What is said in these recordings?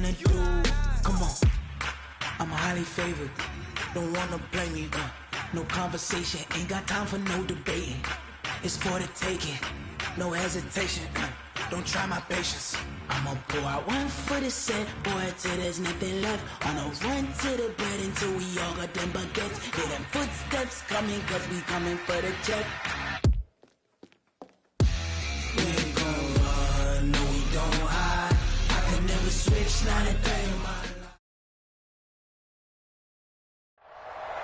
gonna do? Come on, I'm highly favored. Don't wanna blame me, no conversation, ain't got time for no debating. It's for the taking, no hesitation, don't try my patience. I'ma pull out one for the set, boy, till there's nothing left. On a run to the bed until we all got them baguettes. Hear them footsteps coming, cause we coming for the check. We ain't gon' run, no we don't hide. I can never switch, not a day in my life.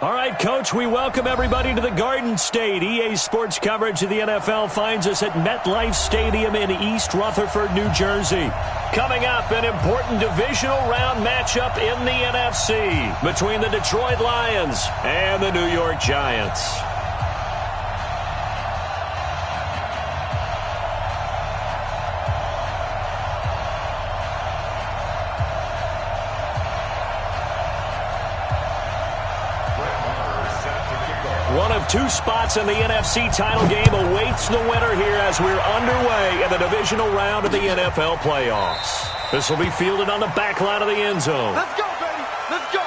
All right, Coach, we welcome everybody to the Garden State. EA Sports coverage of the NFL finds us at MetLife Stadium in East Rutherford, New Jersey. Coming up, an important divisional round matchup in the NFC between the Detroit Lions and the New York Giants. One of two spots in the NFC title game awaits the winner here as we're underway in the divisional round of the NFL playoffs. This will be fielded on the back line of the end zone. Let's go, baby. Let's go.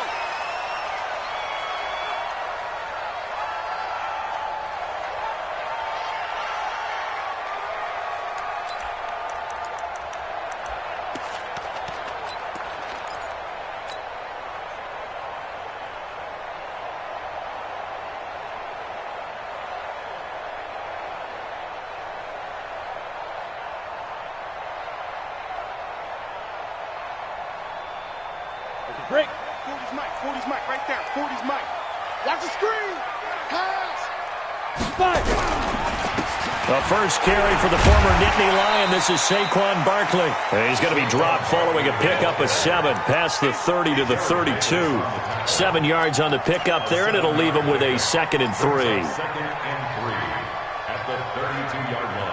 Break. 40's Mike right there. 40's Mike. Watch the screen. Pass. Five. The first carry for the former Nittany Lion. This is Saquon Barkley. He's going to be dropped following a pickup of 7 past the 30 to the 32. 7 yards on the pickup there, and it'll leave him with a 2nd and 3. 2nd and 3 at the 32-yard line.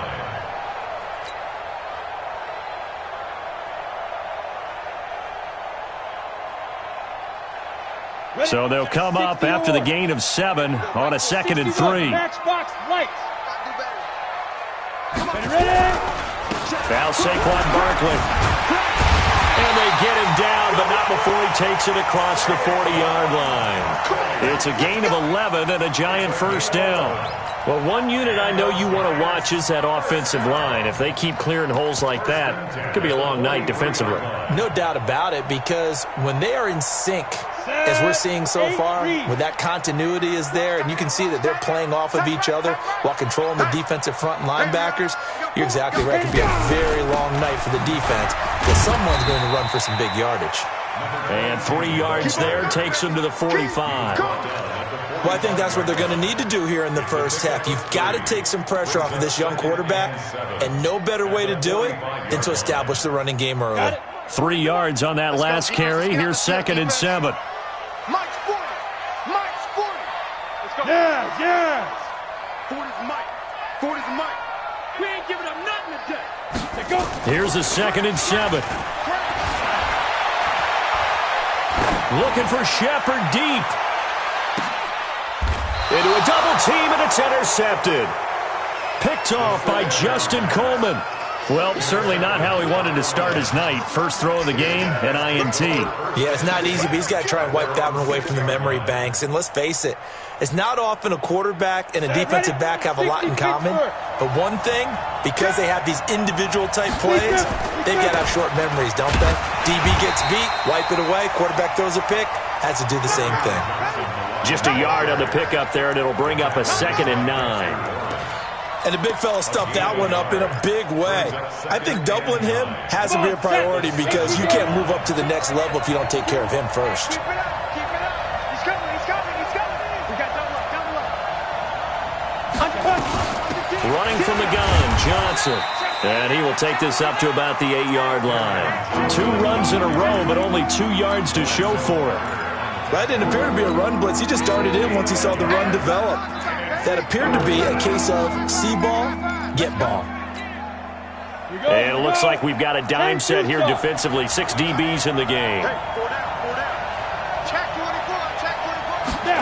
So they'll come up after the gain of 7 on a 2nd and 3. Matchbox lights. Now Saquon Barkley. And they get him down, but not before he takes it across the 40-yard line. It's a gain of 11 and a Giant first down. Well, one unit I know you want to watch is that offensive line. If they keep clearing holes like that, it could be a long night defensively. No doubt about it, because when they are in sync, as we're seeing so far, when that continuity is there, and you can see that they're playing off of each other while controlling the defensive front and linebackers, you're exactly right. It could be a very long night for the defense, because someone's going to run for some big yardage. And 3 yards there takes them to the 45. Well, I think that's what they're going to need to do here in the first half. You've got to take some pressure off of this young quarterback, and no better way to do it than to establish the running game early. 3 yards on that last carry. Here's 2nd and 7. Mike's 40. Mike's 40. Let's go. Yeah. 40's Mike. 40's Mike. We ain't giving up nothing today. Let's go. Here's a 2nd and 7. Looking for Shepard deep. Into a double team, and it's intercepted. Picked off by Justin Coleman. Well, certainly not how he wanted to start his night. First throw of the game, an INT. Yeah, it's not easy, but he's got to try and wipe that one away from the memory banks. And let's face it, it's not often a quarterback and a defensive back have a lot in common. But one thing, because they have these individual type plays, they've got to have short memories, don't they? DB gets beat, wipe it away, quarterback throws a pick, has to do the same thing. Just a yard on the pickup there, and it'll bring up a 2nd and 9. And the big fella stuffed that one up in a big way. I think doubling him has to be a priority, because you can't move up to the next level if you don't take care of him first. Keep it up. He's coming. We got double up. Running from the gun, Johnson. And he will take this up to about the 8-yard line. 2 runs in a row, but only 2 yards to show for it. That didn't appear to be a run blitz. He just darted in once he saw the run develop. That appeared to be a case of see ball, get ball. And it looks like we've got a dime set here defensively. 6 DBs in the game. Check 44.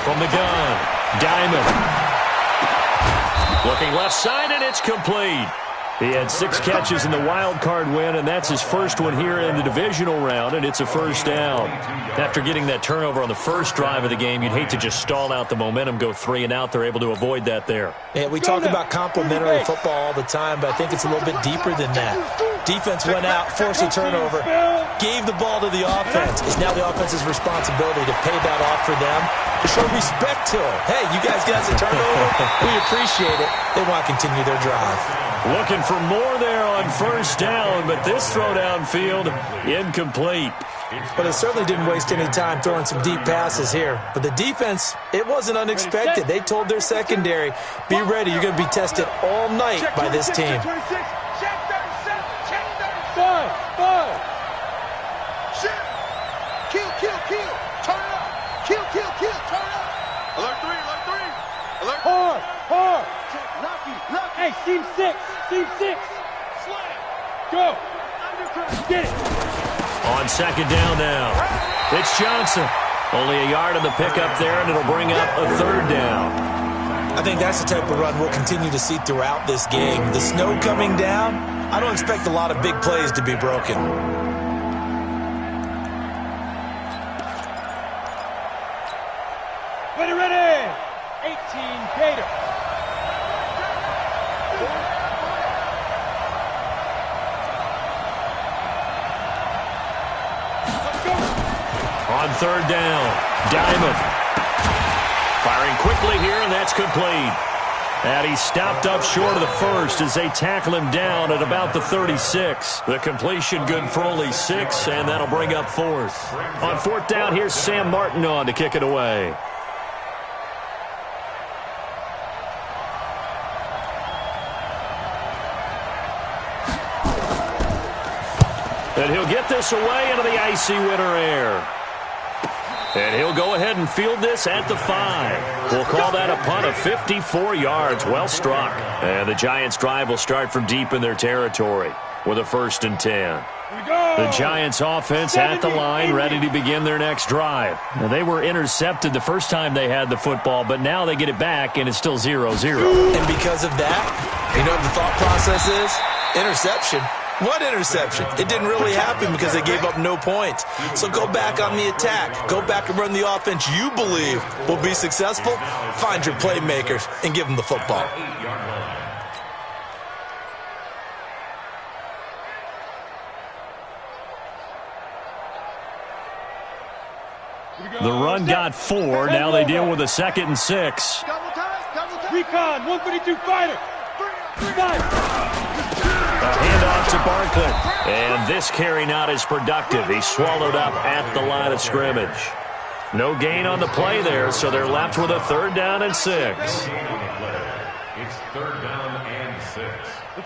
From the gun, Diamond. Looking left side, and it's complete. He had 6 catches in the wild card win, and that's his first one here in the divisional round, and it's a first down. After getting that turnover on the first drive of the game, you'd hate to just stall out the momentum, go 3 and out. They're able to avoid that there. Yeah, we talk about complementary football all the time, but I think it's a little bit deeper than that. Defense went out, forced a turnover, gave the ball to the offense. It's now the offense's responsibility to pay that off for them, to show respect to them. Hey, you guys got a turnover? We appreciate it. They want to continue their drive. Looking for more there on first down, but this throw downfield incomplete. But it certainly didn't waste any time throwing some deep passes here. But the defense, it wasn't unexpected. They told their secondary, be ready, you're going to be tested all night by this team. Hard. Hey, seam 6. Go. Get it. On second down now, it's Johnson. Only a yard on the pickup there, and it'll bring up a third down. I think that's the type of run we'll continue to see throughout this game. The snow coming down, I don't expect a lot of big plays to be broken. Ready. 18, Gator. On third down, Diamond. Firing quickly here, and that's complete. And he stopped up short of the first as they tackle him down at about the 36. The completion good for only 6, and that'll bring up fourth. On fourth down, here's Sam Martin on to kick it away. And he'll get this away into the icy winter air. And he'll go ahead and field this at the 5. We'll call that a punt of 54 yards. Well struck. And the Giants' drive will start from deep in their territory with a 1st and 10. The Giants' offense at the line, ready to begin their next drive. Now, they were intercepted the first time they had the football, but now they get it back, and it's still 0-0. And because of that, you know what the thought process is? Interception. What interception? It didn't really happen because they gave up no points. So go back on the attack. Go back and run the offense you believe will be successful. Find your playmakers and give them the football. The run got 4. Now they deal with a 2nd and 6. Recon, 152 fighter. 5. A handoff to Barkley. And this carry not as productive. He's swallowed up at the line of scrimmage. No gain on the play there, so they're left with a 3rd down and 6. It's 3rd down and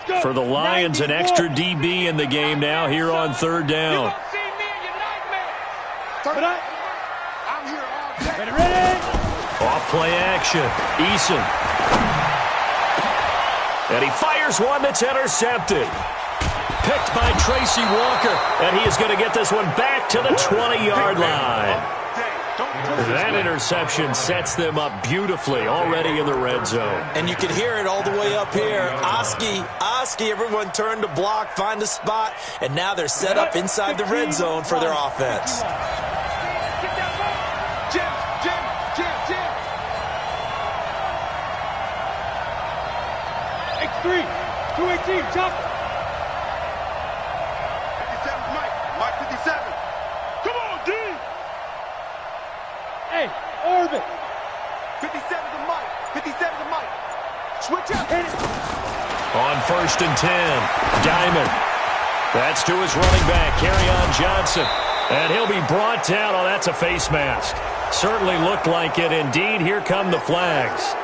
6. For the Lions, an extra DB in the game now here on 3rd down. Ready. Off play action. Eason. And he fires one that's intercepted. Picked by Tracy Walker. And he is going to get this one back to the 20-yard line. That interception sets them up beautifully already in the red zone. And you can hear it all the way up here. Oski, everyone turned to block, find a spot, and now they're set up inside the red zone for their offense. X3, 218, chopper. 57's Mike 57. Come on, D. Hey, orbit. 57's to Mike. 57's to Mike. Switch up. Hit it. On 1st and 10, Diamond. That's to his running back, Kerryon Johnson. And he'll be brought down. Oh, that's a face mask. Certainly looked like it. Indeed, here come the flags.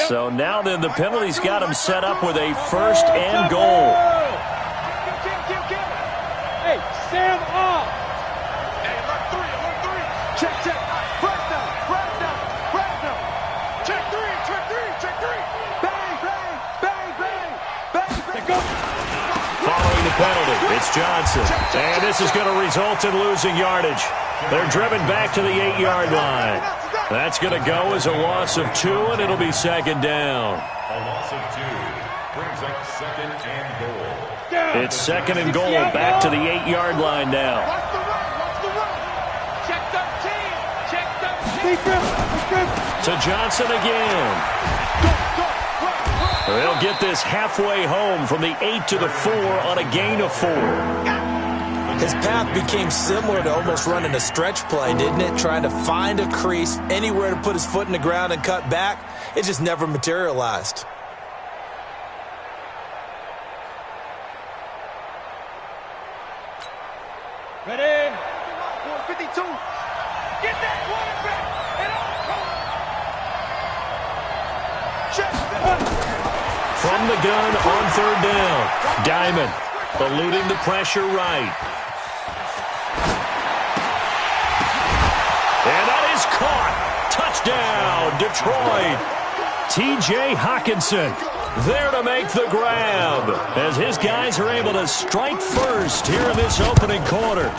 So now then, the penalty's got him set up with a 1st and goal. Hey, Sam off. Hey, alert 3. Check. Press down. Check 3. Bang. Let's go. Following the penalty, It's Johnson. And this is going to result in losing yardage. They're driven back to the 8-yard line. That's going to go as a loss of 2, and it'll be second down. A loss of 2 brings up second and goal. It's second and goal back to the 8-yard line now. Watch the run. Watch the run. Check 13. Check 13. To Johnson again. They'll get this halfway home from the 8 to the 4 on a gain of 4. His path became similar to almost running a stretch play, didn't it? Trying to find a crease, anywhere to put his foot in the ground and cut back. It just never materialized. Ready? 52. Get that quarterback. And check. From the gun on third down. Diamond eluding the pressure right. And that is caught. Touchdown, Detroit. T.J. Hockenson there to make the grab as his guys are able to strike first here in this opening quarter.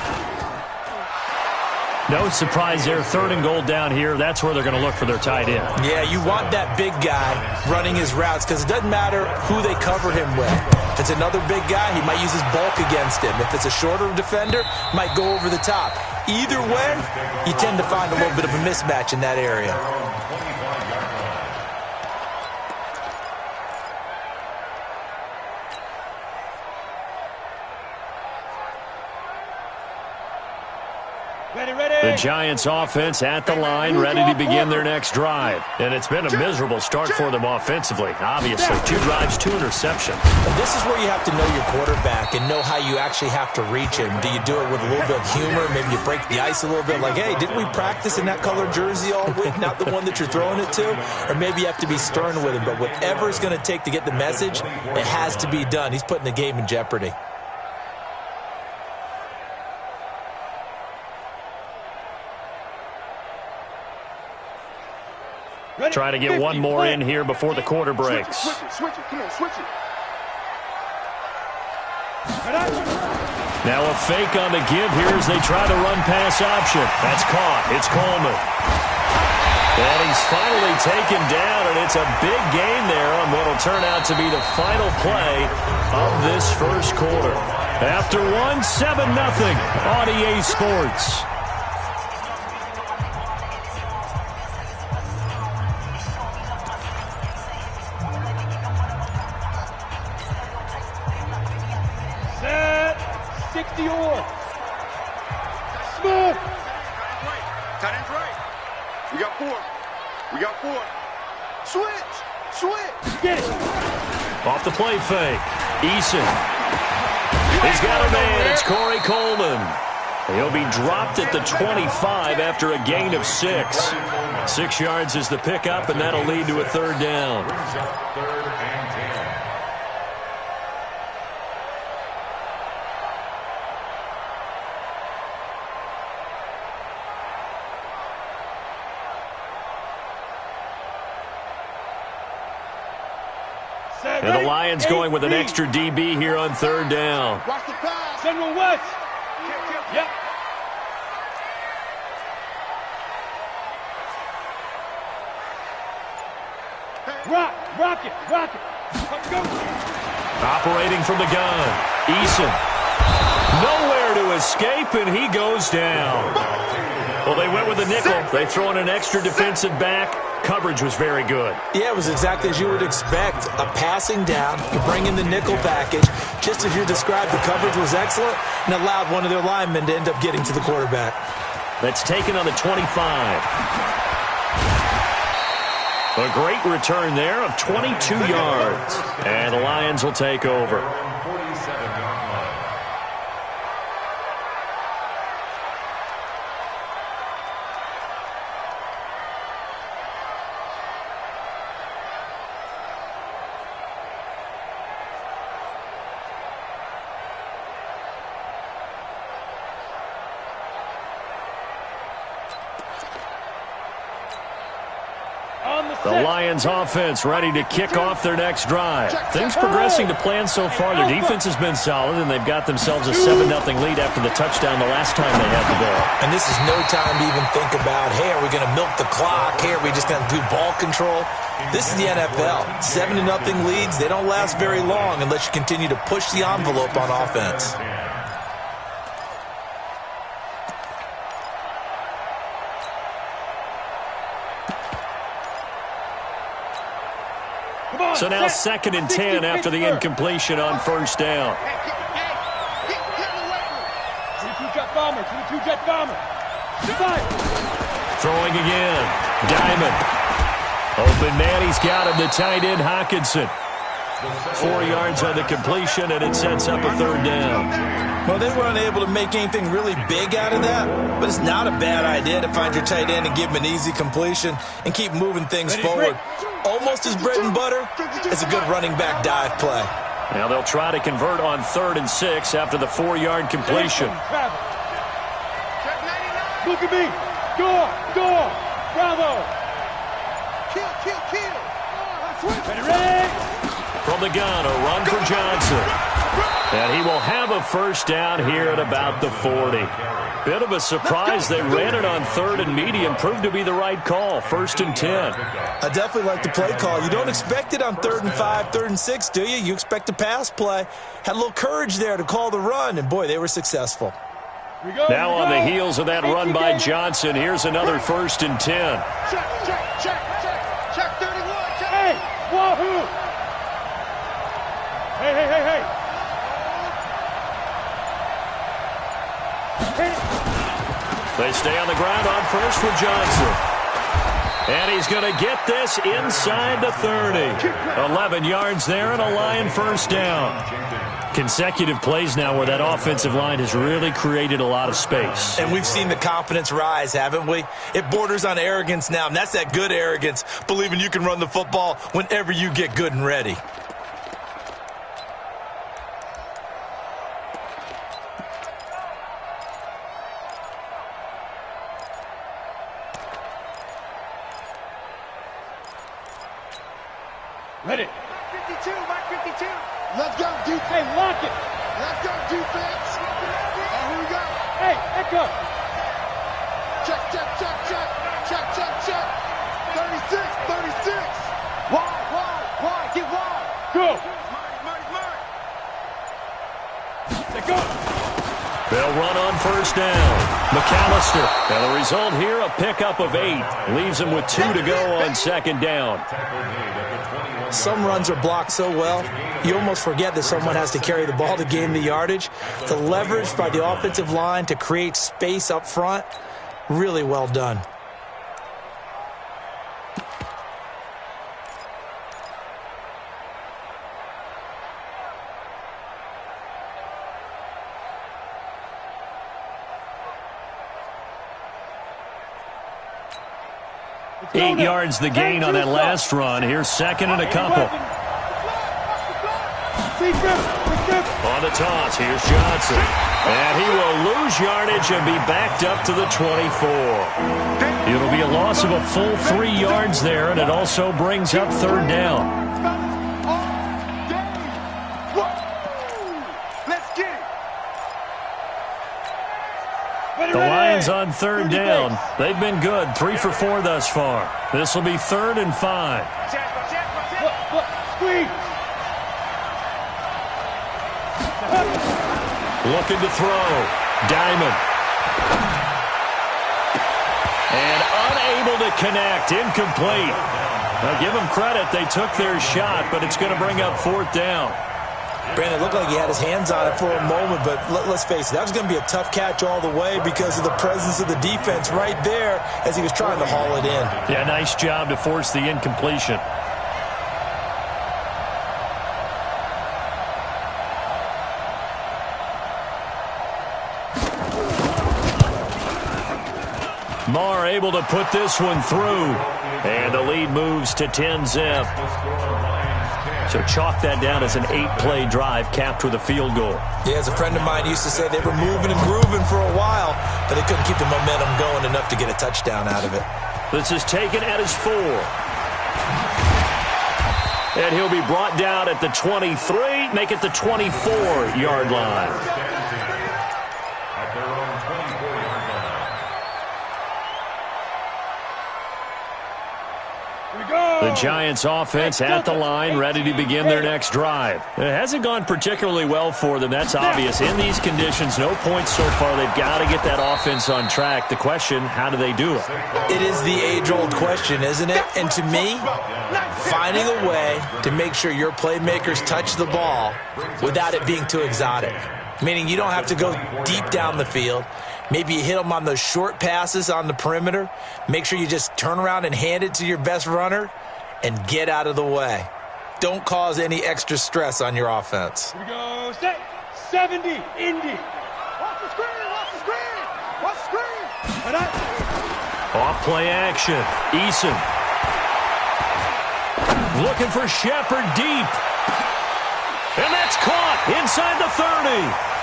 No surprise there. Third and goal down here. That's where they're going to look for their tight end. Yeah, you want that big guy running his routes because it doesn't matter who they cover him with. If it's another big guy, he might use his bulk against him. If it's a shorter defender, might go over the top. Either way, you tend to find a little bit of a mismatch in that area. The Giants offense at the line, ready to begin their next drive. And it's been a miserable start for them offensively. Obviously, 2 drives, 2 interceptions. And this is where you have to know your quarterback and know how you actually have to reach him. Do you do it with a little bit of humor? Maybe you break the ice a little bit like, hey, didn't we practice in that colored jersey all week? Not the one that you're throwing it to? Or maybe you have to be stern with him. But whatever it's going to take to get the message, it has to be done. He's putting the game in jeopardy. Try to get one more in here before the quarter breaks. Switch it. Come on, switch it. Now a fake on the give here as they try to run pass option. That's caught. It's Coleman. And he's finally taken down, and it's a big gain there on what will turn out to be the final play of this first quarter. After 7-0 on EA Sports. Smooth. Tight end's right. We got 4. We got 4. Switch. Get it. Off the play fake. Eason. He's got a man. It's Corey Coleman. He'll be dropped at the 25 after a gain of 6. 6 yards is the pickup, and that'll lead to a third down. Third and 10. And the Lions going with an extra DB here on third down. Watch the pass. General West. Yep. Rock it. Let's go. Operating from the gun. Eason. Nowhere to escape, and he goes down. Well, they went with the nickel. They throw in an extra defensive back. Coverage was very good. Yeah, it was exactly as you would expect. A passing down, you bring in the nickel package. Just as you described, the coverage was excellent and allowed one of their linemen to end up getting to the quarterback. That's taken on the 25. A great return there of 22 yards. And the Lions will take over. 47-yard line. The Lions offense ready to kick off their next drive. Things progressing to plan so far. Their defense has been solid, and they've got themselves a 7-0 lead after the touchdown the last time they had the ball. And this is no time to even think about, hey, are we going to milk the clock? Hey, are we just going to do ball control? This is the NFL. 7-0 leads, they don't last very long unless you continue to push the envelope on offense. So now 2nd and 10 after the incompletion on first down. 22-jet bomber, 22-jet bomber. Throwing again. Diamond. Open man, he's got him. The tight end, Hawkinson. 4 yards on the completion, and it sets up a 3rd down. Well, they were unable to make anything really big out of that, but it's not a bad idea to find your tight end and give him an easy completion and keep moving things forward. Almost as bread and butter as a good running back dive play. Now they'll try to convert on 3rd and 6 after the 4-yard completion. Look at me. Door. Bravo. Kill. Ready. From the gun, a run for Johnson. And he will have a first down here at about the 40. Bit of a surprise. They ran it on 3rd and medium. Proved to be the right call. 1st and 10. I definitely like the play call. You don't expect it on 3rd and 5, 3rd and 6, do you? You expect a pass play. Had a little courage there to call the run, and boy, they were successful. Now on the heels of that run by Johnson, here's another 1st and 10. Check 31. Hey, wahoo. Hey. They stay on the ground on first with Johnson. And he's going to get this inside the 30. 11 yards there and a Lion first down. Consecutive plays now where that offensive line has really created a lot of space. And we've seen the confidence rise, haven't we? It borders on arrogance now, and that's that good arrogance, believing you can run the football whenever you get good and ready. Ready. 52, Mike 52. Let's go, defense. Hey, lock it. Let's go, defense. Here we go. Hey, echo. Check. 36. Wide. Get wide. Go. Mine. Let go. They'll run on first down. McAllister. And the result here, a pickup of 8. Leaves him with 2 to go on 2nd down. Some runs are blocked so well, you almost forget that someone has to carry the ball to gain the yardage. The leverage by the offensive line to create space up front, really well done. Eight yards the gain on that last run. Here's 2nd and a couple. On the toss, here's Johnson. And he will lose yardage and be backed up to the 24. It'll be a loss of a full 3 yards there, and it also brings up 3rd down. The Lions on 3rd down. They've been good, 3 for 4 thus far. This will be 3rd and 5. Looking to throw. Diamond. And unable to connect. Incomplete. Now give them credit. They took their shot, but it's going to bring up 4th down. Brandon, it looked like he had his hands on it for a moment, but let's face it, that was going to be a tough catch all the way because of the presence of the defense right there as he was trying to haul it in. Yeah, nice job to force the incompletion. Marr able to put this one through, and the lead moves to 10-zip. So chalk that down as an 8-play drive capped with a field goal. Yeah, as a friend of mine used to say, they were moving and grooving for a while, but they couldn't keep the momentum going enough to get a touchdown out of it. This is taken at his 4. And he'll be brought down at the 23, make it the 24-yard line. At their own 24-yard line. The Giants offense at the line, ready to begin their next drive. It hasn't gone particularly well for them, that's obvious. In these conditions, no points so far. They've got to get that offense on track. The question, how do they do it? It is the age-old question, isn't it? And to me, finding a way to make sure your playmakers touch the ball without it being too exotic. Meaning you don't have to go deep down the field. Maybe you hit them on those short passes on the perimeter. Make sure you just turn around and hand it to your best runner and get out of the way. Don't cause any extra stress on your offense. Here we go. Set. 70. Indy. Watch the screen. Watch the screen. Watch the screen. Off play action. Eason. Looking for Shepard deep. And that's caught inside the 30.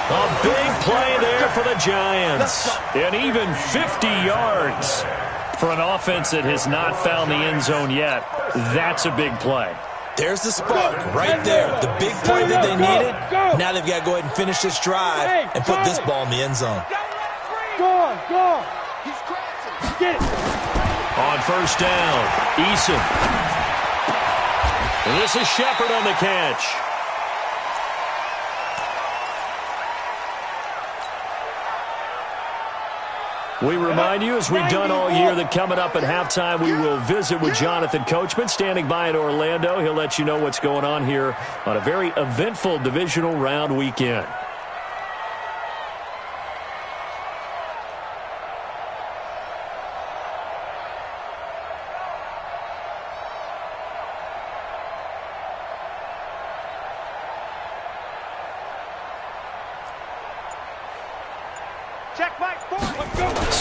A big play there for the Giants. And even 50 yards for an offense that has not found the end zone yet. That's a big play. There's the spark right there. The big play that they needed. Now they've got to go ahead and finish this drive and put this ball in the end zone. Go on. He's crashing. Get it. On first down, Eason. And this is Shepard on the catch. We remind you, as we've done all year, that coming up at halftime, we will visit with Jonathan Coachman, standing by in Orlando. He'll let you know what's going on here on a very eventful divisional round weekend.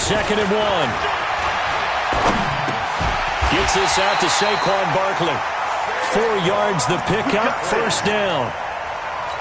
Second and 1. Gets this out to Saquon Barkley. 4 yards the pickup, first down.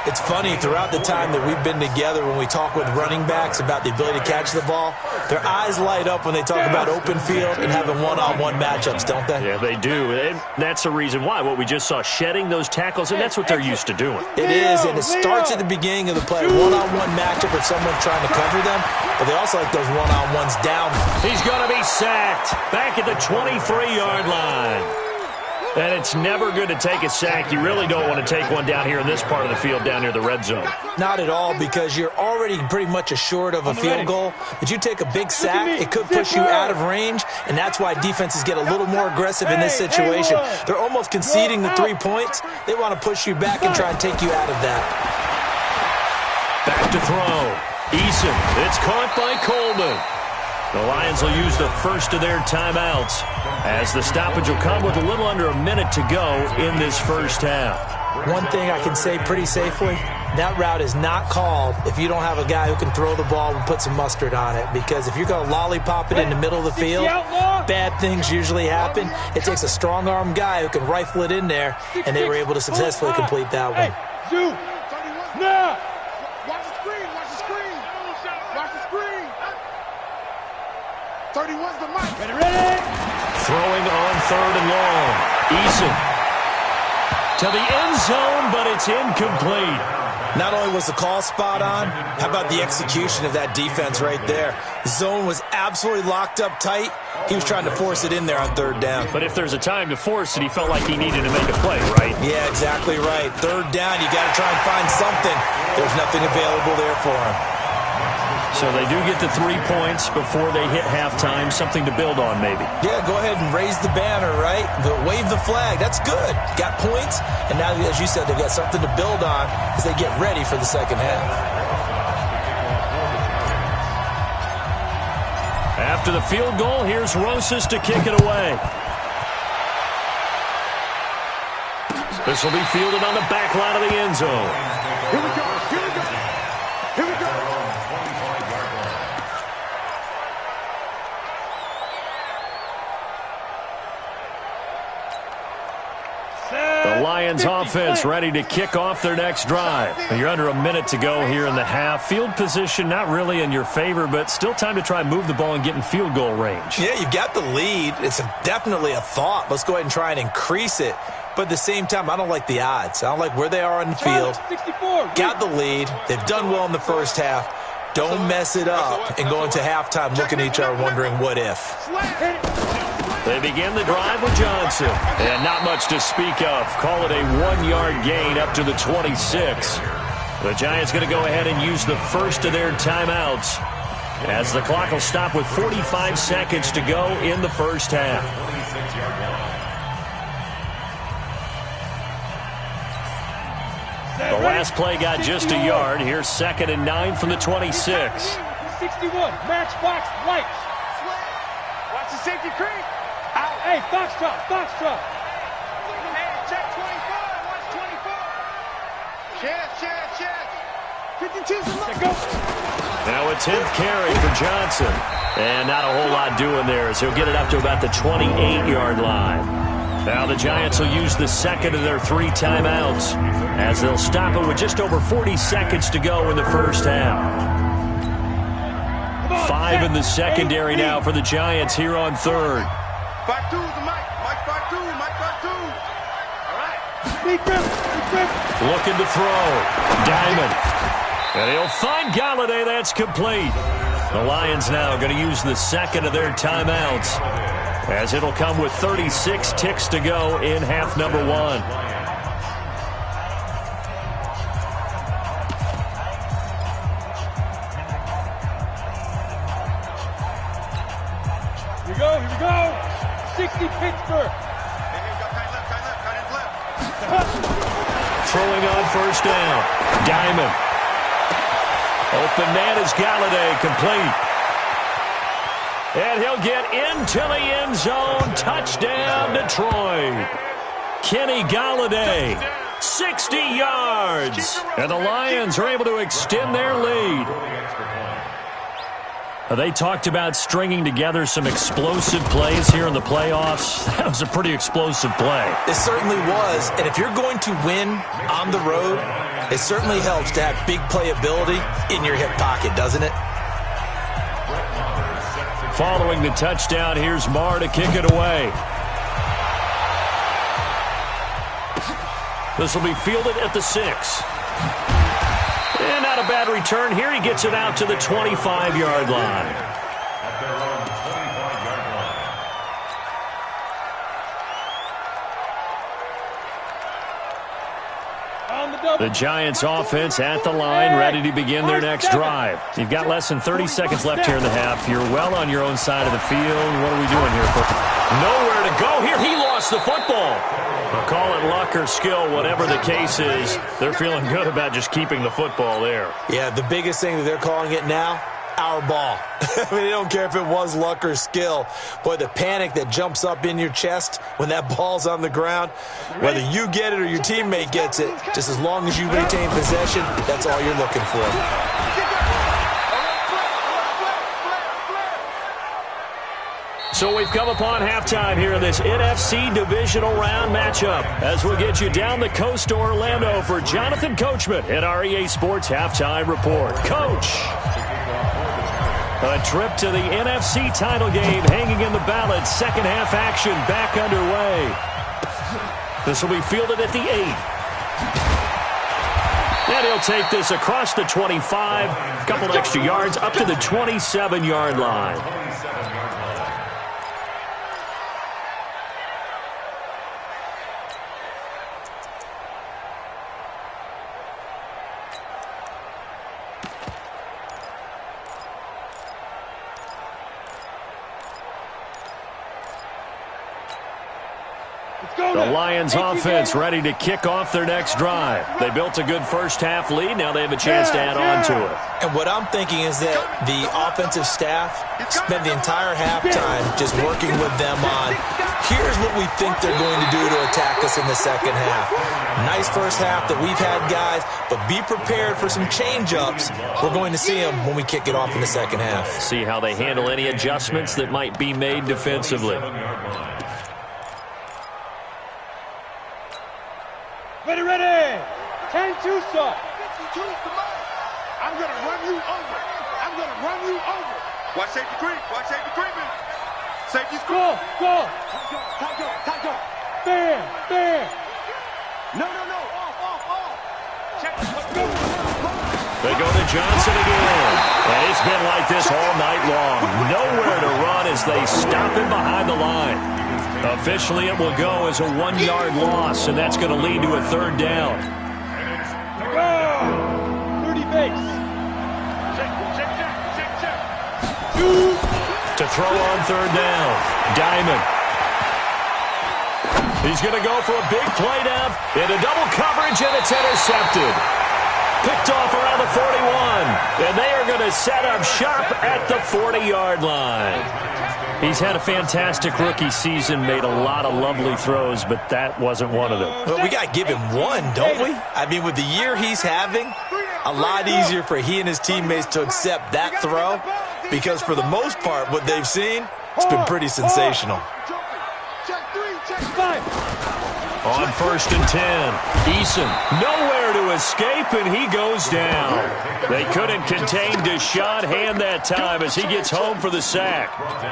It's funny, throughout the time that we've been together, when we talk with running backs about the ability to catch the ball, their eyes light up when they talk about open field and having one-on-one matchups, don't they? Yeah, they do. And that's the reason why. What we just saw, shedding those tackles, and that's what they're used to doing. It is, and it starts at the beginning of the play. One-on-one matchup with someone trying to cover them, but they also like those one-on-ones down. He's going to be sacked back at the 23-yard line. And it's never good to take a sack. You really don't want to take one down here in this part of the field, down near the red zone. Not at all, because you're already pretty much assured of a field goal. But you take a big sack, it could push you out of range, and that's why defenses get a little more aggressive in this situation. They're almost conceding the 3 points. They want to push you back and try and take you out of that. Back to throw. Eason. It's caught by Coleman. The Lions will use the first of their timeouts as the stoppage will come with a little under a minute to go in this first half. One thing I can say pretty safely, that route is not called if you don't have a guy who can throw the ball and put some mustard on it. Because if you're going to lollipop it in the middle of the field, bad things usually happen. It takes a strong-arm guy who can rifle it in there, and they were able to successfully complete that one. Now! Watch the screen! Watch the screen! Watch the screen! 31's the mic. Ready? Throwing on third and long. Eason to the end zone, but it's incomplete. Not only was the call spot on, how about the execution of that defense right there? The zone was absolutely locked up tight. He was trying to force it in there on third down. But if there's a time to force it, he felt like he needed to make a play, right? Yeah, exactly right. Third down, you got to try and find something. There's nothing available there for him. So they do get the 3 points before they hit halftime, something to build on maybe. Yeah, go ahead and raise the banner, right? Wave the flag. That's good. Got points, and now, as you said, they've got something to build on as they get ready for the second half. After the field goal, here's Rosas to kick it away. This will be fielded on the back line of the end zone. Here we go. Here we go. Here we go. The Lions offense ready to kick off their next drive. You're under a minute to go here in the half. Field position not really in your favor, but still time to try and move the ball and get in field goal range. Yeah, you've got the lead. It's definitely a thought. Let's go ahead and try and increase it. But at the same time, I don't like the odds. I don't like where they are on the field. 64. Got the lead. They've done well in the first half. Don't mess it up and go into halftime looking at each other wondering what if. They begin the drive with Johnson. And not much to speak of. Call it a 1-yard gain up to the 26. The Giants going to go ahead and use the first of their timeouts as the clock will stop with 45 seconds to go in the first half. The last play got just a yard. Here's 2nd and 9 from the 26. 61. Matchbox lights. Watch the safety creep. Out. Hey, Foxtrot. Foxtrot. Hey, check 24. Watch 24. Chance. 52. Go. Now a 10th carry for Johnson. And not a whole lot doing there as he'll get it up to about the 28-yard line. Now the Giants will use the second of their 3 timeouts as they'll stop it with just over 40 seconds to go in the first half. 5 in the secondary now for the Giants here on 3rd. 5-2 the Mike. Mike 5-2. Mike 5-2. All right. Looking to throw. Diamond. And he'll find Galladay. That's complete. The Lions now going to use the second of their timeouts as it'll come with 36 ticks to go in half number 1. Here we go. 60 Pittsburgh. Throwing on first down. Diamond. Open man is Galladay, complete. And he'll get into the end zone. Touchdown, Detroit. Kenny Galladay, 60 yards. And the Lions are able to extend their lead. They talked about stringing together some explosive plays here in the playoffs. That was a pretty explosive play. It certainly was. And if you're going to win on the road, it certainly helps to have big playability in your hip pocket, doesn't it? Following the touchdown, here's Marr to kick it away. This will be fielded at the 6. And not a bad return here. He gets it out to the 25-yard line. The Giants offense at the line, ready to begin their next drive. You've got less than 30 seconds left here in the half. You're well on your own side of the field. What are we doing here? Nowhere to go here. He lost the football. I'll call it luck or skill, whatever the case is. They're feeling good about just keeping the football there. Yeah, the biggest thing that they're calling it now, our ball. I mean, they don't care if it was luck or skill. Boy, the panic that jumps up in your chest when that ball's on the ground, whether you get it or your teammate gets it, just as long as you retain possession, that's all you're looking for. So we've come upon halftime here in this NFC divisional round matchup as we'll get you down the coast to Orlando for Jonathan Coachman at our EA Sports Halftime Report. Coach, a trip to the NFC title game hanging in the balance. Second half action back underway. This will be fielded at the 8. And he'll take this across the 25, a couple extra yards up to the 27-yard line. The Lions offense ready to kick off their next drive. They built a good first half lead. Now they have a chance to add on to it. And what I'm thinking is that the offensive staff spent the entire halftime just working with them on, here's what we think they're going to do to attack us in the second half. Nice first half that we've had, guys, but be prepared for some change-ups. We're going to see them when we kick it off in the second half. See how they handle any adjustments that might be made defensively. Ready. 10-2 stop. I'm going to run you over. Watch safety creep. Safety's creep. Go. Bam. No. Off. Check. Let's go. They go to Johnson again. And it's been like this all night long. Nowhere to run as they stop him behind the line. Officially, it will go as a 1-yard loss, and that's going to lead to a third down. Go! 30 base. Check. To throw on third down, Diamond. He's going to go for a big play down into double coverage, and it's intercepted. Picked off around the 41, and they are going to set up shop at the 40-yard line. He's had a fantastic rookie season, made a lot of lovely throws, but that wasn't one of them. Well, we got to give him one, don't we? I mean, with the year he's having, a lot easier for he and his teammates to accept that throw, because for the most part, what they've seen, it's been pretty sensational. Check 5. On 1st and 10, Eason nowhere to escape, and he goes down. They couldn't contain Deshaun Hand that time as he gets home for the sack.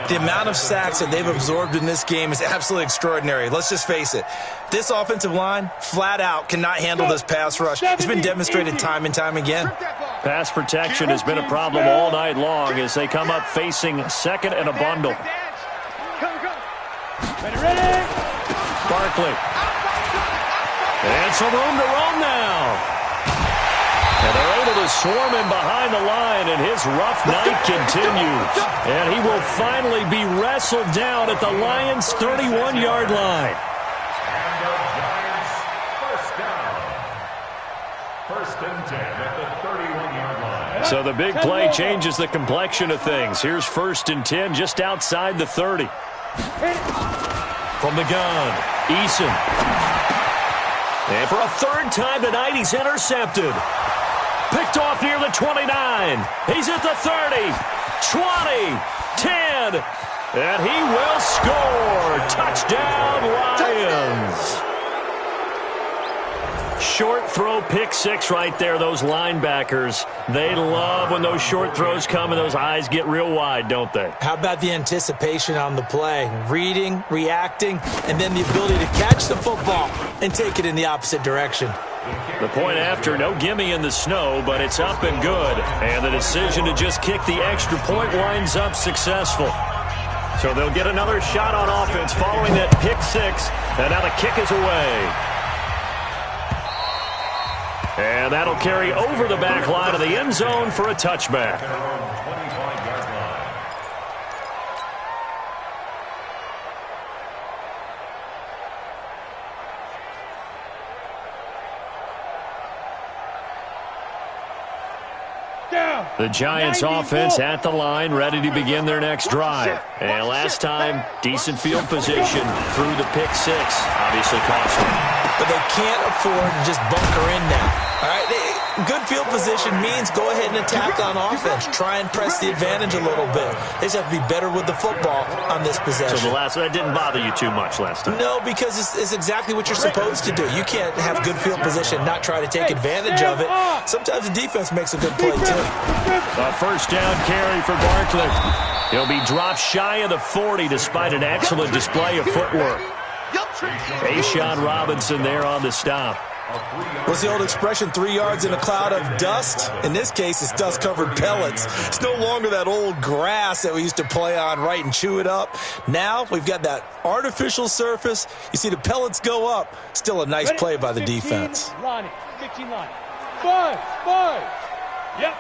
The amount of sacks that they've absorbed in this game is absolutely extraordinary. Let's just face it. This offensive line, flat out, cannot handle this pass rush. It's been demonstrated time and time again. Pass protection has been a problem all night long as they come up facing second and a bundle. Ready. Barkley. And some room to roam now. And they're able to swarm him behind the line, and his rough night continues. And he will finally be wrestled down at the Lions' 31-yard line. And the Giants first down. 1st and 10 at the 31-yard line. So the big play changes the complexion of things. Here's 1st and 10 just outside the 30. From the gun, Eason. And for a third time tonight, he's intercepted. Picked off near the 29. He's at the 30, 20, 10. And he will score. Touchdown, Lions. Short throw, pick six right there. Those linebackers, they love when those short throws come and those eyes get real wide, don't they? How about the anticipation on the play? Reading, reacting, and then the ability to catch the football and take it in the opposite direction. The point after, no gimme in the snow, but it's up and good. And the decision to just kick the extra point winds up successful. So they'll get another shot on offense following that pick six. And now the kick is away. And that'll carry over the back line of the end zone for a touchback. The Giants offense at the line, ready to begin their next drive. And last time, decent field position through the pick six. Obviously cost them. But they can't afford to just bunker in now. All right, good field position means go ahead and attack on offense. Try and press the advantage a little bit. They just have to be better with the football on this possession. So that didn't bother you too much last time? No, because it's exactly what you're supposed to do. You can't have good field position and not try to take advantage of it. Sometimes the defense makes a good play, too. A first down carry for Barkley. He'll be dropped shy of the 40 despite an excellent display of footwork. A'Shawn Robinson there on the stop. What's the old expression, 3 yards in a cloud of dust? In this case, it's dust-covered pellets. It's no longer that old grass that we used to play on, right, and chew it up. Now we've got that artificial surface. You see the pellets go up. Still a nice play by the defense. 16 line. 5. Yep.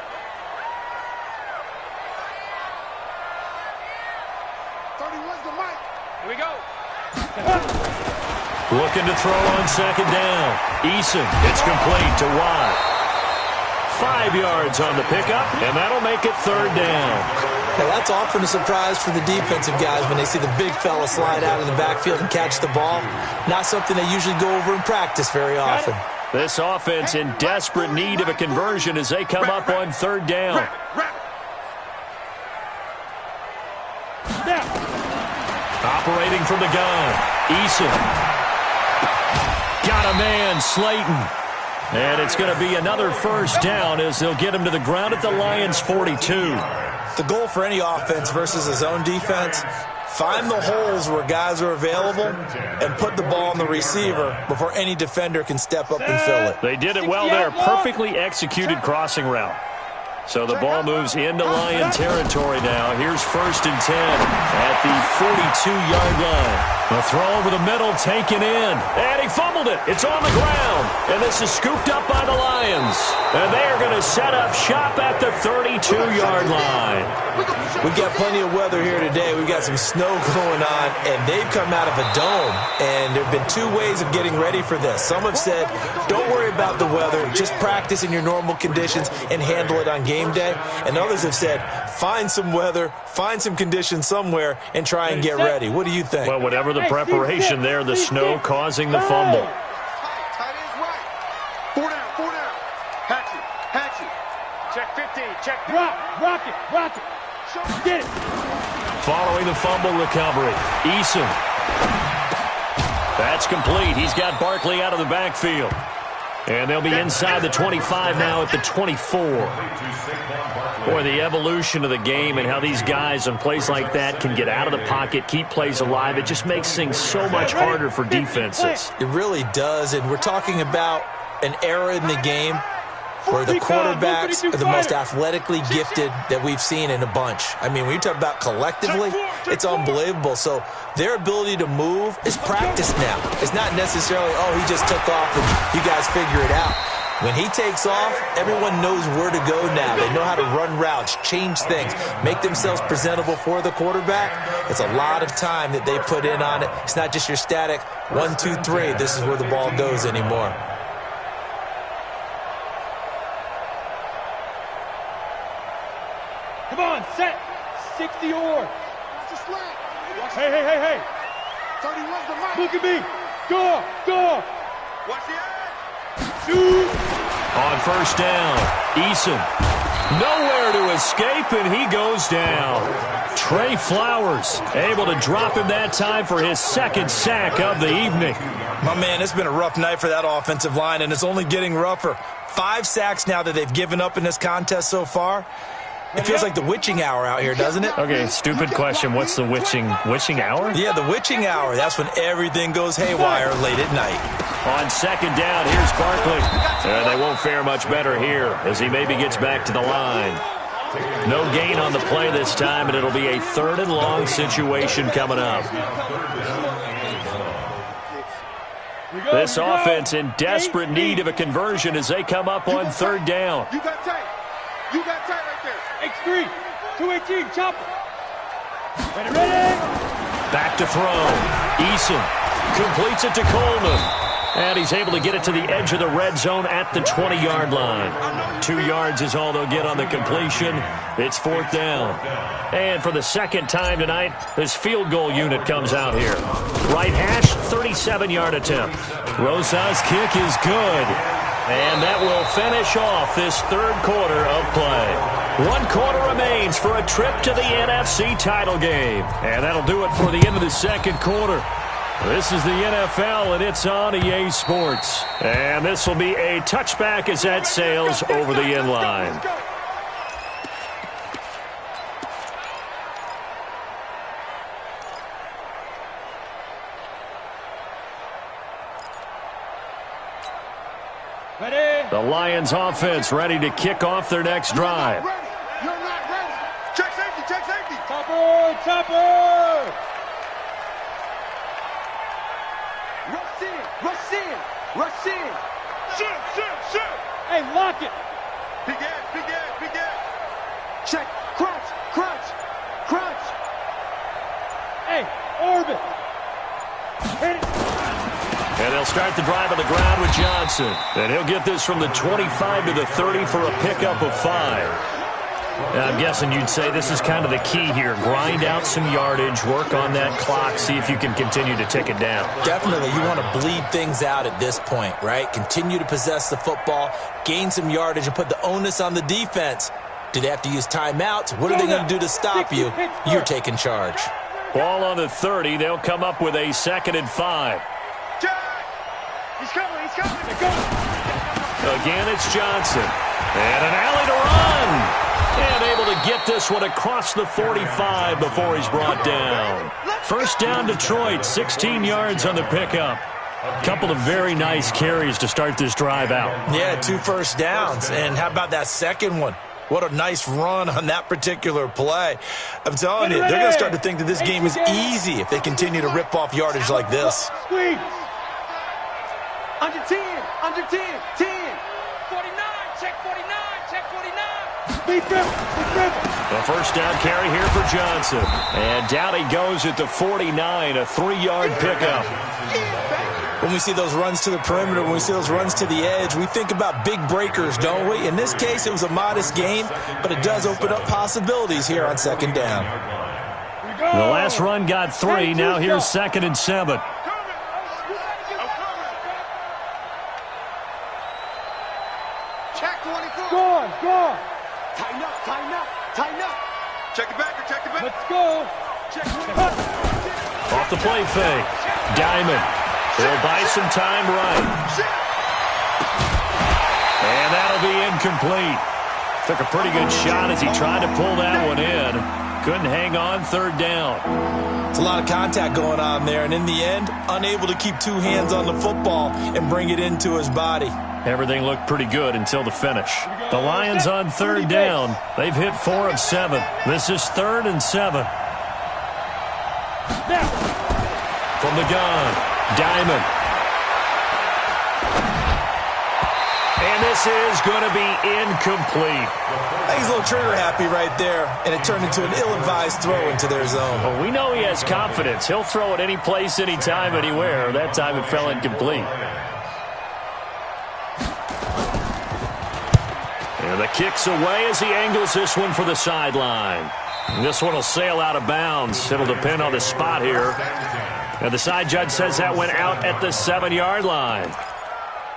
31's the mic. Here we go. Looking to throw on second down. Eason, it's complete to Watt. 5 yards on the pickup, and that'll make it third down. Now that's often a surprise for the defensive guys when they see the big fella slide out of the backfield and catch the ball. Not something they usually go over in practice very often. This offense in desperate need of a conversion as they come up on third down. Operating from the gun, Eason. Got a man, Slayton. And it's going to be another first down as they'll get him to the ground at the Lions' 42. The goal for any offense versus his own defense, Find the holes where guys are available and put the ball on the receiver before any defender can step up and fill it. They did it well there. Perfectly executed crossing route. So the ball moves into Lion territory now. Here's 1st and 10 at the 42-yard line. The throw over the middle taken in. And he fumbled it. It's on the ground. And this is scooped up by the Lions. And they are going to set up shop at the 32-yard line. We've got plenty of weather here today. We've got some snow going on, and they've come out of a dome. And there have been 2 ways of getting ready for this. Some have said, don't worry about the weather. Just practice in your normal conditions and handle it on game day. And others have said, find some weather, find some conditions somewhere, and try and get ready. What do you think? Well, whatever the preparation there, the snow causing the fumble. Tight ends right. 4 down, 4 down. Hatch it. Check 15, check 15. Rock it. Get it. Following the fumble recovery, Eason. That's complete. He's got Barkley out of the backfield. And they'll be inside the 25 now at the 24. Boy, the evolution of the game and how these guys on plays like that can get out of the pocket, keep plays alive, it just makes things so much harder for defenses. It really does, and we're talking about an era in the game where the quarterbacks are the most athletically gifted that we've seen in a bunch. I mean, when you talk about collectively, it's unbelievable. So their ability to move is practiced now. It's not necessarily, oh, he just took off and you guys figure it out. When he takes off, everyone knows where to go now. They know how to run routes, change things, make themselves presentable for the quarterback. It's a lot of time that they put in on it. It's not just your static 1, 2, 3. This is where the ball goes anymore. Come on, set. 60 or. Watch the slant. Hey. 31's the mic. Look at me. Go. Watch the edge. Shoot. On 1st down, Eason. Nowhere to escape, and he goes down. Trey Flowers able to drop him that time for his 2nd sack of the evening. My man, it's been a rough night for that offensive line, and it's only getting rougher. 5 sacks now that they've given up in this contest so far. It feels like the witching hour out here, doesn't it? Okay, stupid question. What's the witching hour? Yeah, the witching hour. That's when everything goes haywire late at night. On 2nd down, here's Barkley. And they won't fare much better here as he maybe gets back to the line. No gain on the play this time, and it'll be a 3rd and long situation coming up. This offense in desperate need of a conversion as they come up on 3rd down. You got tight right there. X3. 218. Chopper. Ready. Back to throw. Eason completes it to Coleman. And he's able to get it to the edge of the red zone at the 20-yard line. 2 yards is all they'll get on the completion. It's 4th down. And for the 2nd time tonight, this field goal unit comes out here. Right hash, 37-yard attempt. Rosa's kick is good. And that will finish off this 3rd quarter of play. 1 quarter remains for a trip to the NFC title game. And that'll do it for the end of the 2nd quarter. This is the NFL, and it's on EA Sports. And this will be a touchback as that sails over the end line. Ready. The Lions offense ready to kick off their next drive. You're not ready. Check safety. Chopper. Rush in. Shoot. Hey, lock it. Big edge. Check. Crunch. Hey, orbit. Hit it. And they'll start the drive on the ground with Johnson. And he'll get this from the 25 to the 30 for a pickup of 5. Now, I'm guessing you'd say this is kind of the key here. Grind out some yardage, work on that clock, see if you can continue to tick it down. Definitely. You want to bleed things out at this point, right? Continue to possess the football, gain some yardage, and put the onus on the defense. Do they have to use timeouts? What are they going to do to stop you? You're taking charge. Ball on the 30. They'll come up with a 2nd and 5. He's coming. Again, it's Johnson. And an alley to run. And able to get this one across the 45 before he's brought down. First down, Detroit, 16 yards on the pickup. Couple of very nice carries to start this drive out. Yeah, 2 first downs. And how about that second one? What a nice run on that particular play. I'm telling you, they're going to start to think that this game is easy if they continue to rip off yardage like this. Under 10, under 10, 10. 49, check 49, check 49. The first down carry here for Johnson. And down he goes at the 49, a 3-yard pickup. When we see those runs to the perimeter, when we see those runs to the edge, we think about big breakers, don't we? In this case, it was a modest gain, but it does open up possibilities here on second down. The last run got 3. Now here's 2nd and 7. Check 24. Go on. Tighten up, tighten up, tighten up. Check it back, check it back. Let's go. Check. Off the play fake. Diamond. He'll buy some time right. And that'll be incomplete. Took a pretty good shot as he tried to pull that one in. Couldn't hang on, 3rd down. It's a lot of contact going on there, and in the end, unable to keep 2 hands on the football and bring it into his body. Everything looked pretty good until the finish. The Lions on 3rd down. They've hit 4 of 7. This is 3rd and 7. From the gun, Diamond. And this is going to be incomplete. I think he's a little trigger happy right there, and it turned into an ill-advised throw into their zone. Well, we know he has confidence. He'll throw it any place, anytime, anywhere. That time it fell incomplete. And the kick's away as he angles this one for the sideline. This one will sail out of bounds. It'll depend on the spot here. And the side judge says that went out at the 7-yard line.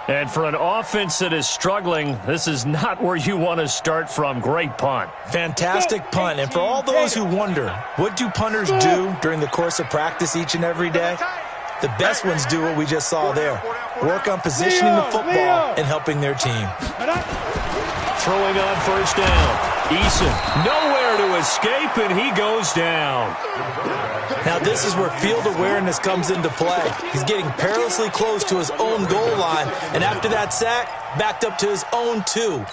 And for an offense that is struggling, this is not where you want to start from. Great punt. Fantastic punt. And for all those who wonder, what do punters do during the course of practice each and every day? The best ones do what we just saw there. Work on positioning the football and helping their team. Throwing on first down. Eason nowhere to escape, and he goes down. Now this is where field awareness comes into play. He's getting perilously close to his own goal line, and after that sack, backed up to his own 2.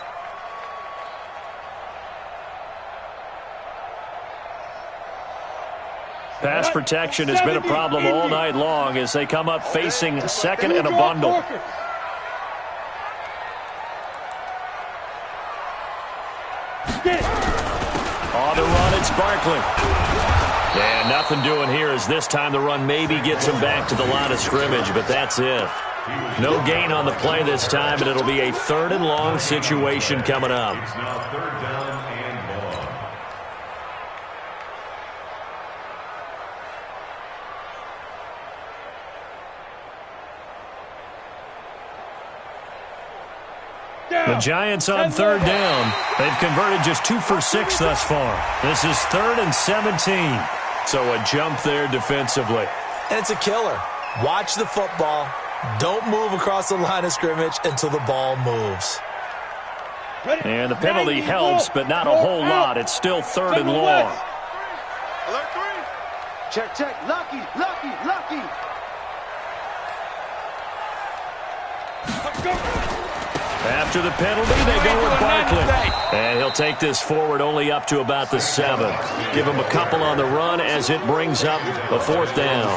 Pass protection has been a problem all night long as they come up facing 2nd and a bundle. On the run, it's Barkley. And nothing doing here as this time the run maybe gets him back to the line of scrimmage, but that's it. No gain on the play this time, and it'll be a 3rd and long situation coming up. The Giants on 3rd down. They've converted just 2 for 6 thus far. This is 3rd and 17. So a jump there defensively. And it's a killer. Watch the football. Don't move across the line of scrimmage until the ball moves. And the penalty helps, but not a whole lot. It's still 3rd and long. Alert 3. Check, check. Lucky, lucky, lucky. Let's go. After the penalty, they go with Barkley. And he'll take this forward only up to about the 7. Give him a couple on the run as it brings up a 4th down.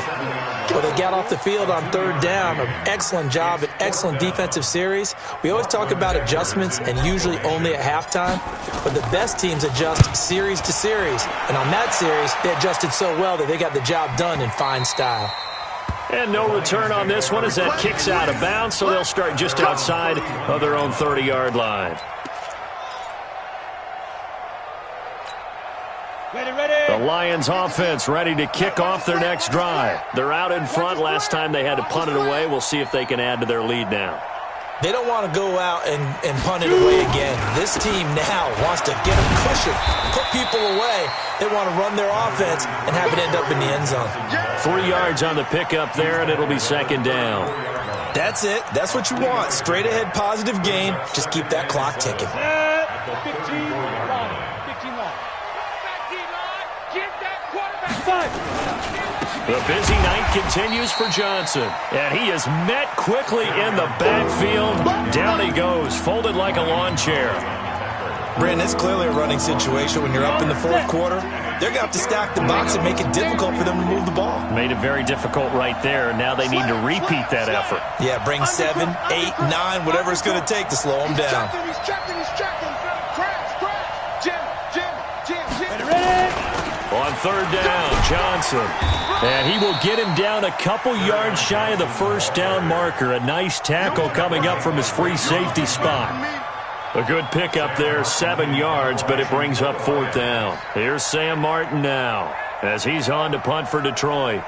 Well, they got off the field on 3rd down. An excellent job, an excellent defensive series. We always talk about adjustments and usually only at halftime. But the best teams adjust series to series. And on that series, they adjusted so well that they got the job done in fine style. And no return on this one as that kicks out of bounds, so they'll start just outside of their own 30-yard line. The Lions offense ready to kick off their next drive. They're out in front. Last time they had to punt it away. We'll see if they can add to their lead now. They don't want to go out and punt it away again. This team now wants to get a cushion, put people away. They want to run their offense and have it end up in the end zone. 3 yards on the pickup there, and it'll be 2nd down. That's it. That's what you want. Straight ahead positive gain. Just keep that clock ticking. 15, The busy night continues for Johnson, and he is met quickly in the backfield. Down he goes, folded like a lawn chair. Brandon, it's clearly a running situation when you're up in the fourth quarter. They're going to have to stack the box and make it difficult for them to move the ball. Made it very difficult right there. Now they need to repeat that effort. Yeah, bring 7, 8, 9, whatever it's going to take to slow them down. He's checking. Crash. Jim. On third down, Johnson. And he will get him down a couple yards shy of the first down marker. A nice tackle coming up from his free safety spot. A good pickup there, 7 yards, but it brings up fourth down. Here's Sam Martin now as he's on to punt for Detroit.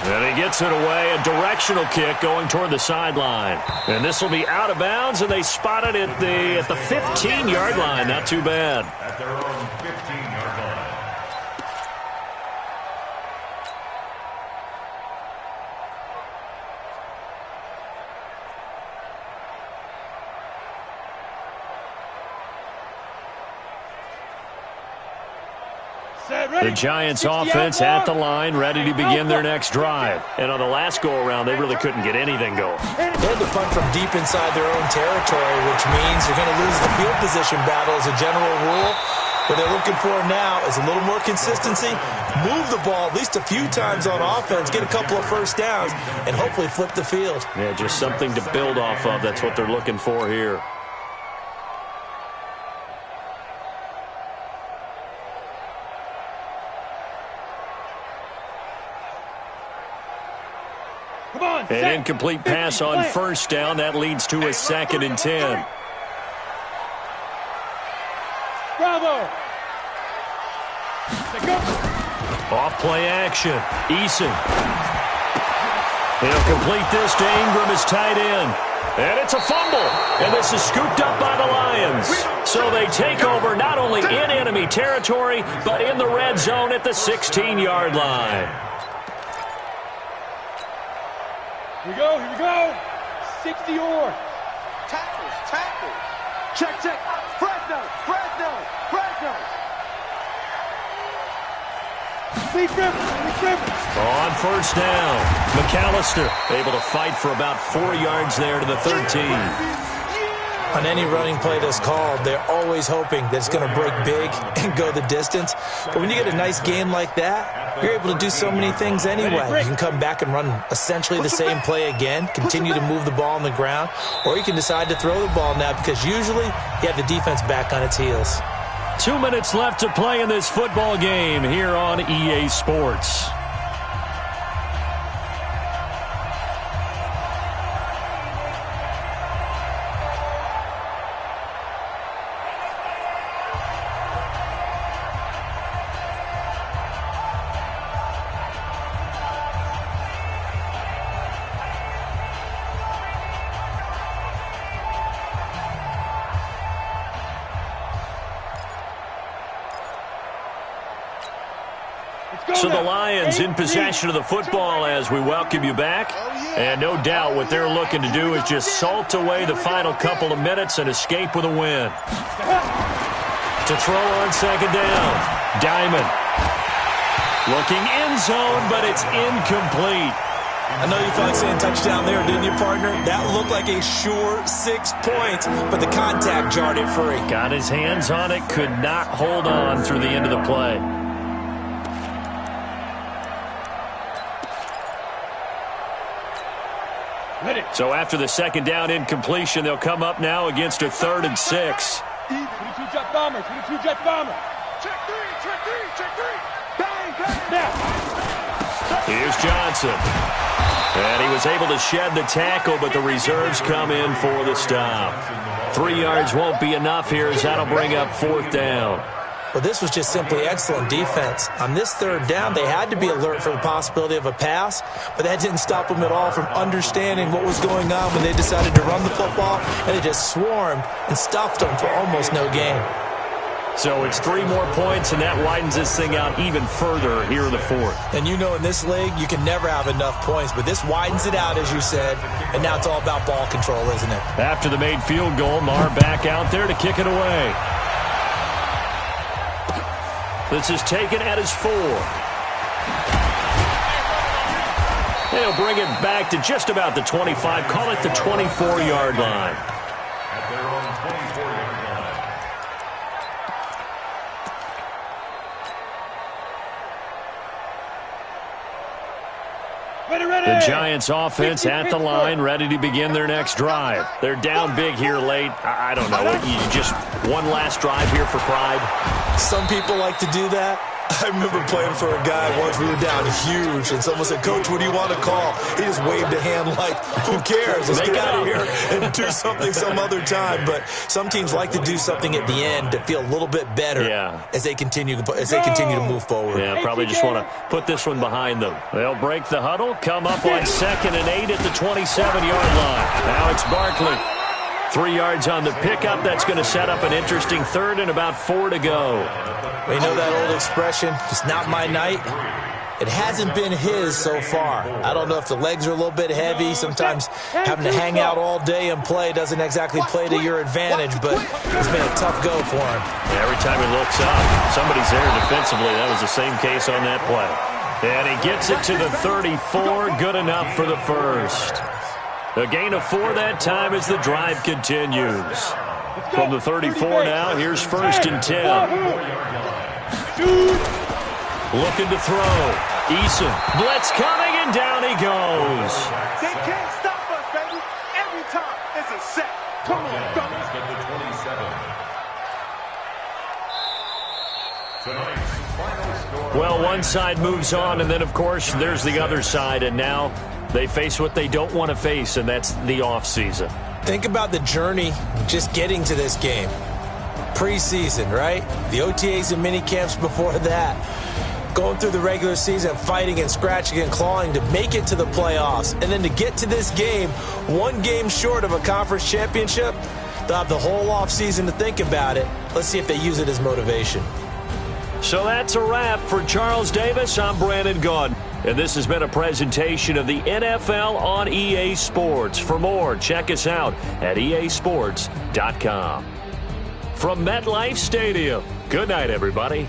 And he gets it away, a directional kick going toward the sideline. And this will be out of bounds, and they spot it at the 15-yard line. Not too bad. At their own 15-yard line. The Giants offense at the line, ready to begin their next drive. And on the last go-around, they really couldn't get anything going. They had to punt from deep inside their own territory, which means you're going to lose the field position battle as a general rule. What they're looking for now is a little more consistency, move the ball at least a few times on offense, get a couple of first downs, and hopefully flip the field. Yeah, just something to build off of. That's what they're looking for here. An incomplete pass on first down. That leads to a 2nd and 10. Bravo. Off play action. Eason. He'll complete this to Ingram as tight end. And it's a fumble. And this is scooped up by the Lions. So they take over not only in enemy territory, but in the red zone at the 16-yard line. Here we go. 60 or. Tackles. Check. Fresno. Lee Griffin. On first down, McAllister able to fight for about 4 yards there to the 13. On any running play that's called, they're always hoping that it's going to break big and go the distance. But when you get a nice game like that, you're able to do so many things anyway. You can come back and run essentially the same play again, continue to move the ball on the ground, or you can decide to throw the ball now because usually you have the defense back on its heels. 2 minutes left to play in this football game here on EA Sports. So the Lions in possession of the football as we welcome you back. And no doubt what they're looking to do is just salt away the final couple of minutes and escape with a win. To throw on second down, Diamond. Looking end zone, but it's incomplete. I know you felt like saying touchdown there, didn't you, partner? That looked like a sure 6 points, but the contact jarred it free. Got his hands on it, could not hold on through the end of the play. So after the second down incompletion, they'll come up now against a 3rd and 6. 22 jet bomber. Check three. Bang. Here's Johnson. And he was able to shed the tackle, but the reserves come in for the stop. 3 yards won't be enough here as that'll bring up 4th down. Well, this was just simply excellent defense. On this 3rd down, they had to be alert for the possibility of a pass, but that didn't stop them at all from understanding what was going on when they decided to run the football, and they just swarmed and stuffed them for almost no gain. So it's 3 more points, and that widens this thing out even further here in the 4th. And you know in this league, you can never have enough points, but this widens it out, as you said, and now it's all about ball control, isn't it? After the made field goal, Marr back out there to kick it away. This is taken at his 4. They'll bring it back to just about the 25. Call it the 24-yard line. At their own 24-yard line. The Giants offense at the line, ready to begin their next drive. They're down big here late. I don't know. You just one last drive here for pride? Some people like to do that. I remember playing for a guy once. We were down huge, and someone said, "Coach, what do you want to call?" He just waved a hand like, "Who cares? Let's get out of here and do something some other time." But some teams like to do something at the end to feel a little bit better as they continue to move forward. Yeah, probably just want to put this one behind them. They'll break the huddle, come up on 2nd and 8 at the 27-yard line. Now it's Barkley. 3 yards on the pickup. That's going to set up an interesting 3rd and about 4 to go. Well, you know that old expression, it's not my night? It hasn't been his so far. I don't know if the legs are a little bit heavy. Sometimes having to hang out all day and play doesn't exactly play to your advantage, but it's been a tough go for him. Every time he looks up, somebody's there defensively. That was the same case on that play. And he gets it to the 34. Good enough for the first. A gain of 4 that time as the drive continues. From the 34 now, here's 1st and 10. Looking to throw. Eason. Blitz coming, and down he goes. They can't stop us, baby. Every time it's a set. Come on, fellas. Well, one side moves on, and then, of course, there's the other side, and now they face what they don't want to face, and that's the offseason. Think about the journey just getting to this game. Preseason, right? The OTAs and mini camps before that. Going through the regular season, fighting and scratching and clawing to make it to the playoffs. And then to get to this game, 1 game short of a conference championship, they'll have the whole offseason to think about it. Let's see if they use it as motivation. So that's a wrap for Charles Davis. I'm Brandon Gaudin. And this has been a presentation of the NFL on EA Sports. For more, check us out at easports.com. From MetLife Stadium, good night, everybody.